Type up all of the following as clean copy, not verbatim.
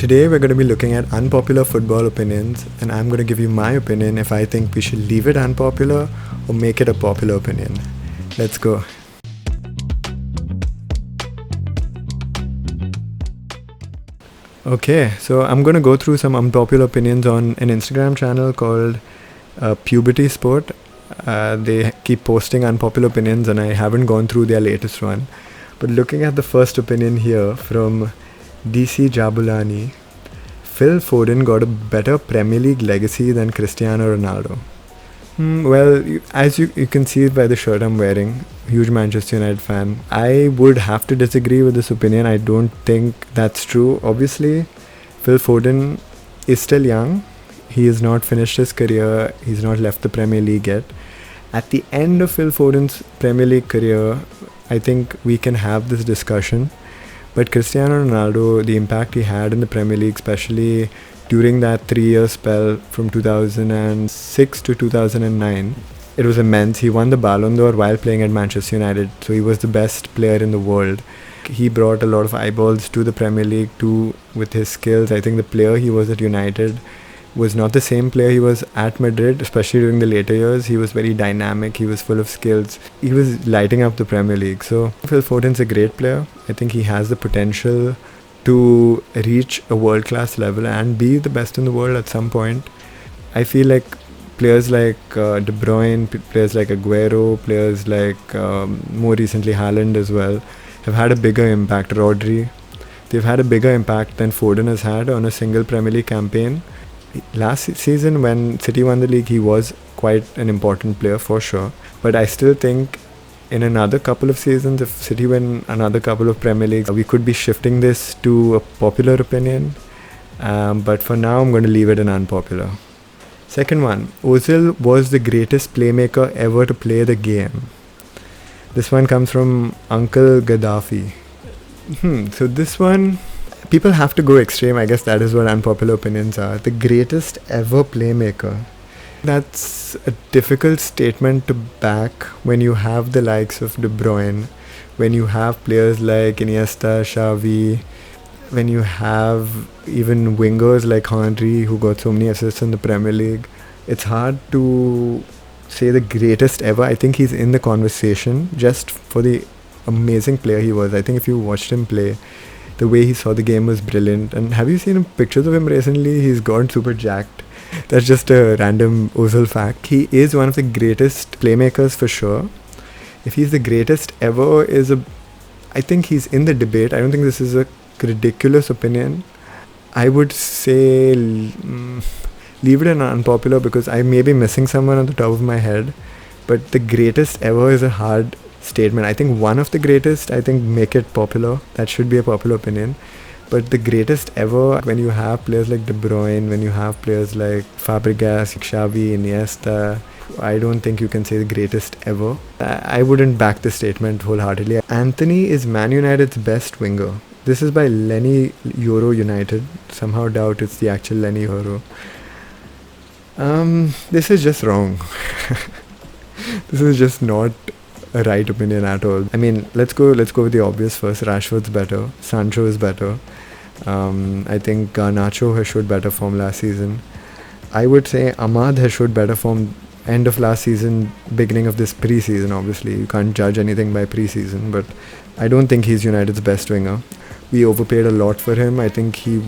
Today we're going to be looking at unpopular football opinions, and I'm going to give you my opinion if I think we should leave it unpopular or make it a popular opinion. Let's go. Okay, so I'm going to go through some unpopular opinions on an Instagram channel called Puberty Sport. They keep posting unpopular opinions and I haven't gone through their latest one. But looking at the first opinion here from DC Jabulani, Phil Foden got a better Premier League legacy than Cristiano Ronaldo. As you can see by the shirt I'm wearing, huge Manchester United fan, I would have to disagree with this opinion. I don't think that's true. Obviously, Phil Foden is still young. He has not finished his career. He's not left the Premier League yet. At the end of Phil Foden's Premier League career, I think we can have this discussion. But Cristiano Ronaldo, the impact he had in the Premier League, especially during that 3-year spell from 2006 to 2009, it was immense. He won the Ballon d'Or while playing at Manchester United, so he was the best player in the world. He brought a lot of eyeballs to the Premier League too with his skills. I think the player he was at United was not the same player he was at Madrid, especially during the later years. He was very dynamic, he was full of skills, he was lighting up the Premier League. So Phil Foden's a great player. I think he has the potential to reach a world-class level and be the best in the world at some point. I feel like players like De Bruyne, players like Aguero, players like more recently Haaland as well, have had a bigger impact. Rodri, they've had a bigger impact than Foden has had on a single Premier League campaign. Last season when City won the league, he was quite an important player for sure. But I still think in another couple of seasons, if City win another couple of Premier Leagues, we could be shifting this to a popular opinion. But for now, I'm going to leave it an unpopular. Second one, Ozil was the greatest playmaker ever to play the game. This one comes from Uncle Gaddafi. So this one, people have to go extreme. I guess that is what unpopular opinions are. The greatest ever playmaker. That's a difficult statement to back when you have the likes of De Bruyne, when you have players like Iniesta, Xavi, when you have even wingers like Henry who got so many assists in the Premier League. It's hard to say the greatest ever. I think he's in the conversation just for the amazing player he was. I think if you watched him play, the way he saw the game was brilliant. And have you seen pictures of him recently? He's gotten super jacked. That's just a random Ozil fact. He is one of the greatest playmakers for sure. If he's the greatest ever I think he's in the debate. I don't think this is a ridiculous opinion. I would say leave it an unpopular because I may be missing someone on the top of my head. But the greatest ever is a hard statement. I think one of the greatest, I think make it popular. That should be a popular opinion. But the greatest ever, when you have players like De Bruyne, when you have players like Fabregas, Xavi, Iniesta, I don't think you can say the greatest ever. I wouldn't back the statement wholeheartedly. Antony is Man United's best winger. This is by Lenny Euro United. Somehow doubt it's the actual Lenny Euro. This is just wrong. This is just not a right opinion at all. I mean, let's go with the obvious first. Rashford's better. Sancho is better. I think Garnacho has showed better form last season. I would say Ahmad has showed better form end of last season, beginning of this pre-season. Obviously, you can't judge anything by pre-season, but I don't think he's United's best winger. We overpaid a lot for him. I think he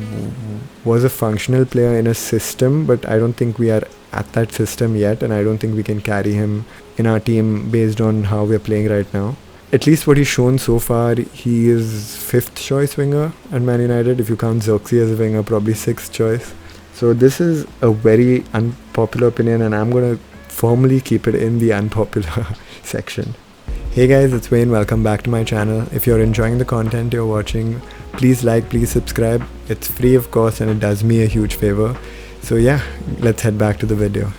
was a functional player in a system, but I don't think we are at that system yet, and I don't think we can carry him in our team based on how we're playing right now. At least what he's shown so far, he is 5th choice winger at Man United. If you count Xerxes as a winger, probably 6th choice. So this is a very unpopular opinion, and I'm going to firmly keep it in the unpopular section. Hey guys, it's Wayne. Welcome back to my channel. If you're enjoying the content you're watching, please like, please subscribe. It's free of course, and it does me a huge favor. So yeah, let's head back to the video.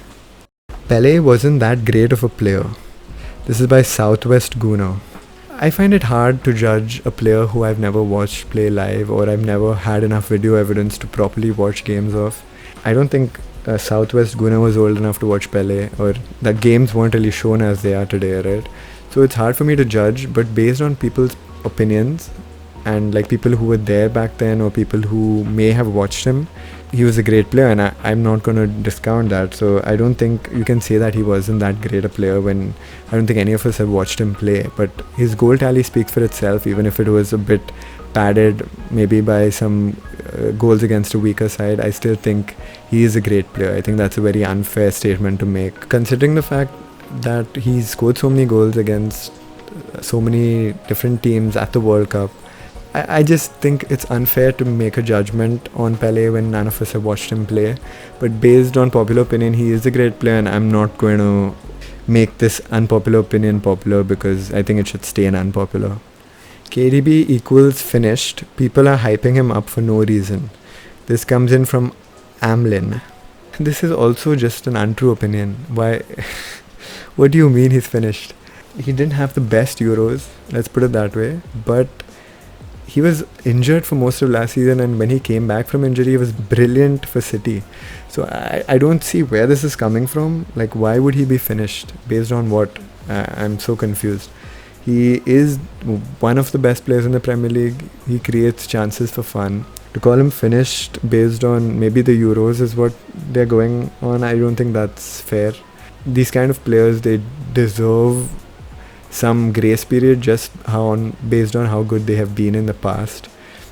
Pele wasn't that great of a player. This is by Southwest Gooner. I find it hard to judge a player who I've never watched play live or I've never had enough video evidence to properly watch games of. I don't think Southwest Gooner was old enough to watch Pele, or the games weren't really shown as they are today, right? So it's hard for me to judge, but based on people's opinions, and like people who were there back then or people who may have watched him, he was a great player, and I'm not going to discount that. So I don't think you can say that he wasn't that great a player when I don't think any of us have watched him play. But his goal tally speaks for itself, even if it was a bit padded maybe by some goals against a weaker side. I still think he is a great player. I think that's a very unfair statement to make, considering the fact that he scored so many goals against so many different teams at the World Cup. I just think it's unfair to make a judgment on Pele when none of us have watched him play. But based on popular opinion, he is a great player, and I'm not going to make this unpopular opinion popular because I think it should stay an unpopular. KDB equals finished. People are hyping him up for no reason. This comes in from Amlin. This is also just an untrue opinion. Why? What do you mean he's finished? He didn't have the best Euros, let's put it that way, but he was injured for most of last season, and when he came back from injury, he was brilliant for City. So I don't see where this is coming from. Like, why would he be finished? Based on what? I'm so confused. He is one of the best players in the Premier League. He creates chances for fun. To call him finished based on maybe the Euros is what they're going on, I don't think that's fair. These kind of players, they deserve some grace period just based on how good they have been in the past.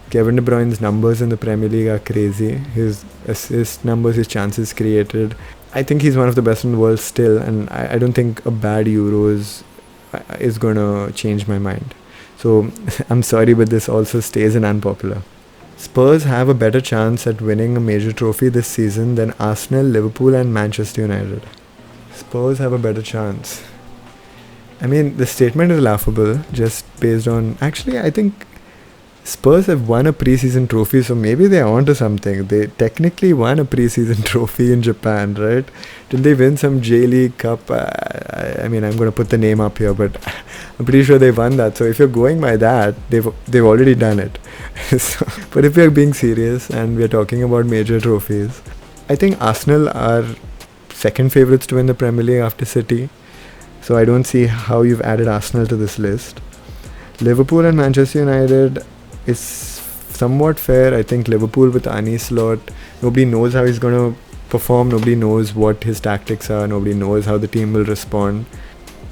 Kevin De Bruyne's numbers in the Premier League are crazy. His assist numbers, his chances created. I think he's one of the best in the world still, and I don't think a bad Euros is going to change my mind. So I'm sorry, but this also stays an unpopular. Spurs have a better chance at winning a major trophy this season than Arsenal, Liverpool and Manchester United. Spurs have a better chance. I mean, the statement is laughable just based on... Actually, I think Spurs have won a pre-season trophy, so maybe they're onto something. They technically won a pre-season trophy in Japan, right? Did they win some J-League Cup? I mean, I'm going to put the name up here, but I'm pretty sure they won that. So if you're going by that, they've already done it. But if we're being serious and we're talking about major trophies, I think Arsenal are second favourites to win the Premier League after City. So I don't see how you've added Arsenal to this list. Liverpool and Manchester United is somewhat fair. I think Liverpool with Arne Slot, nobody knows how he's going to perform. Nobody knows what his tactics are. Nobody knows how the team will respond.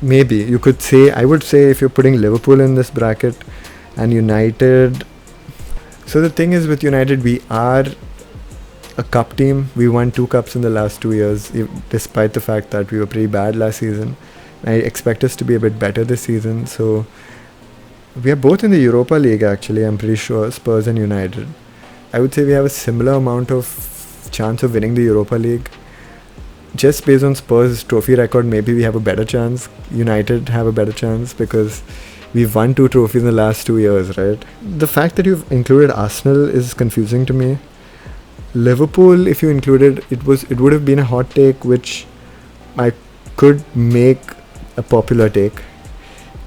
Maybe you could say, I would say if you're putting Liverpool in this bracket and United. So the thing is with United, we are a cup team. We won 2 cups in the last 2 years, despite the fact that we were pretty bad last season. I expect us to be a bit better this season. So we are both in the Europa League actually, I'm pretty sure, Spurs and United. I would say we have a similar amount of chance of winning the Europa League. Just based on Spurs' trophy record, maybe we have a better chance. United have a better chance because we've won 2 trophies in the last 2 years, right? The fact that you've included Arsenal is confusing to me. Liverpool, if you included, it would have been a hot take, which I could make a popular take,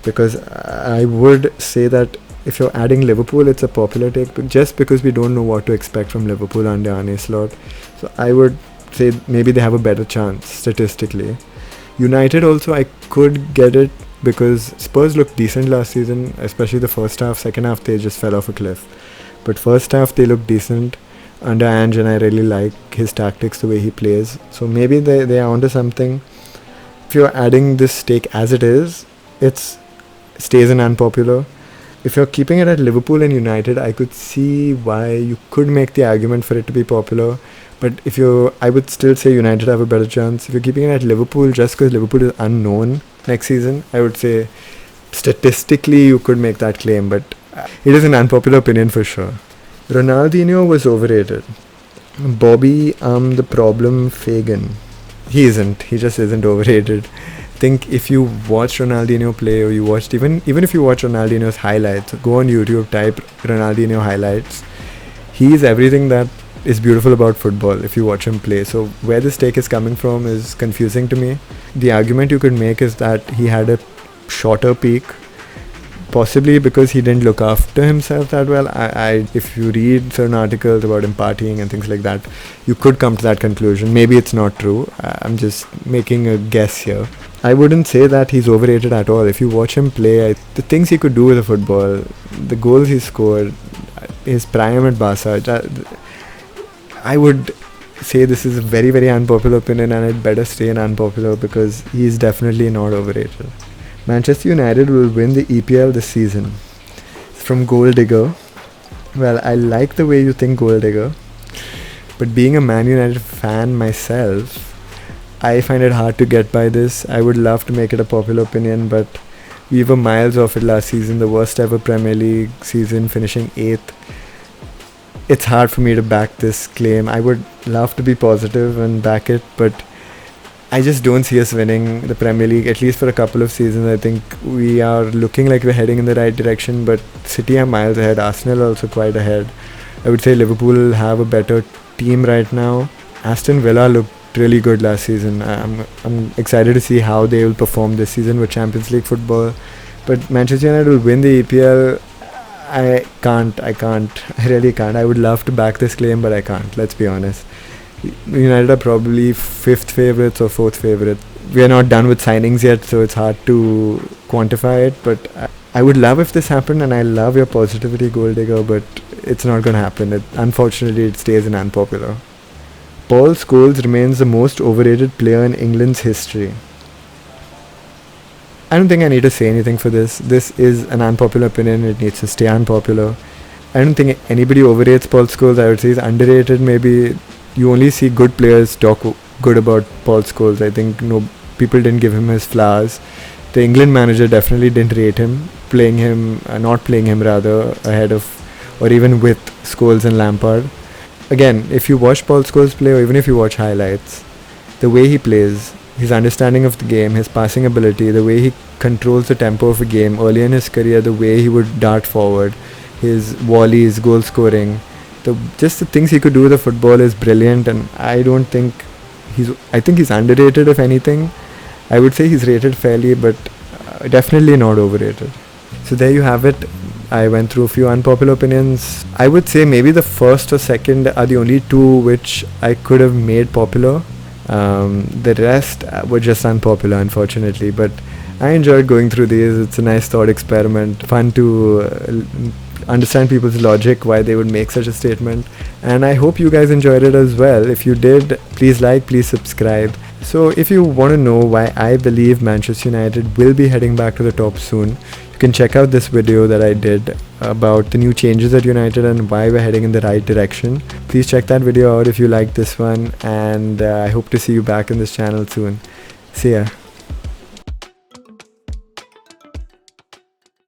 because I would say that if you're adding Liverpool, it's a popular take, but just because we don't know what to expect from Liverpool under Arne Slot. So I would say maybe they have a better chance statistically. United also, I could get it because Spurs looked decent last season, especially the first half. Second half they just fell off a cliff, but first half they looked decent under Ange, and I really like his tactics, the way he plays. So maybe they are onto something. If you're adding this take as it is, it stays an unpopular. If you're keeping it at Liverpool and United, I could see why you could make the argument for it to be popular. But I would still say United have a better chance. If you're keeping it at Liverpool just because Liverpool is unknown next season, I would say statistically you could make that claim, but it is an unpopular opinion for sure. Ronaldinho was overrated. Bobby, the problem Fagan. He isn't. He just isn't overrated. I think if you watch Ronaldinho play, or you watched even if you watch Ronaldinho's highlights, go on YouTube, type Ronaldinho highlights. He is everything that is beautiful about football if you watch him play. So where this take is coming from is confusing to me. The argument you could make is that he had a shorter peak, possibly because he didn't look after himself that well. If you read certain articles about him partying and things like that, you could come to that conclusion. Maybe it's not true. I'm just making a guess here. I wouldn't say that he's overrated at all. If you watch him play, the things he could do with the football, the goals he scored, his prime at Barca, I would say this is a very, very unpopular opinion, and I'd better stay an unpopular because he's definitely not overrated. Manchester United will win the EPL this season. From Gold Digger. Well, I like the way you think, Gold Digger, but being a Man United fan myself, I find it hard to get by this. I would love to make it a popular opinion, but we were miles off it last season, the worst ever Premier League season, finishing 8th. It's hard for me to back this claim. I would love to be positive and back it, but I just don't see us winning the Premier League, at least for a couple of seasons. I think we are looking like we're heading in the right direction, but City are miles ahead. Arsenal are also quite ahead. I would say Liverpool have a better team right now. Aston Villa looked really good last season. I'm excited to see how they will perform this season with Champions League football. But Manchester United will win the EPL. I really can't. I would love to back this claim, but I can't. Let's be honest. United are probably 5th favourites or 4th favourite. We are not done with signings yet, so it's hard to quantify it. But I would love if this happened, and I love your positivity, Gold Digger, but it's not going to happen. Unfortunately, it stays in unpopular. Paul Scholes remains the most overrated player in England's history. I don't think I need to say anything for this. This is an unpopular opinion. It needs to stay unpopular. I don't think anybody overrates Paul Scholes. I would say he's underrated. Maybe you only see good players talk good about Paul Scholes. I think people didn't give him his flowers. The England manager definitely didn't rate him, not playing him rather, ahead of or even with Scholes and Lampard. Again, if you watch Paul Scholes play, or even if you watch highlights, the way he plays, his understanding of the game, his passing ability, the way he controls the tempo of a game, early in his career, the way he would dart forward, his volleys, goal scoring, just the things he could do with the football is brilliant, and I think he's underrated, if anything. I would say he's rated fairly, but definitely not overrated. So there you have it. I went through a few unpopular opinions. I would say maybe the first or second are the only two which I could have made popular. The rest were just unpopular, unfortunately, but I enjoyed going through these. It's a nice thought experiment, fun to understand people's logic, why they would make such a statement, and I hope you guys enjoyed it as well. If you did, please like, please subscribe. So if you want to know why I believe Manchester United will be heading back to the top soon, you can check out this video that I did about the new changes at United and why we're heading in the right direction. Please check that video out if you like this one, and I hope to see you back in this channel soon. See ya.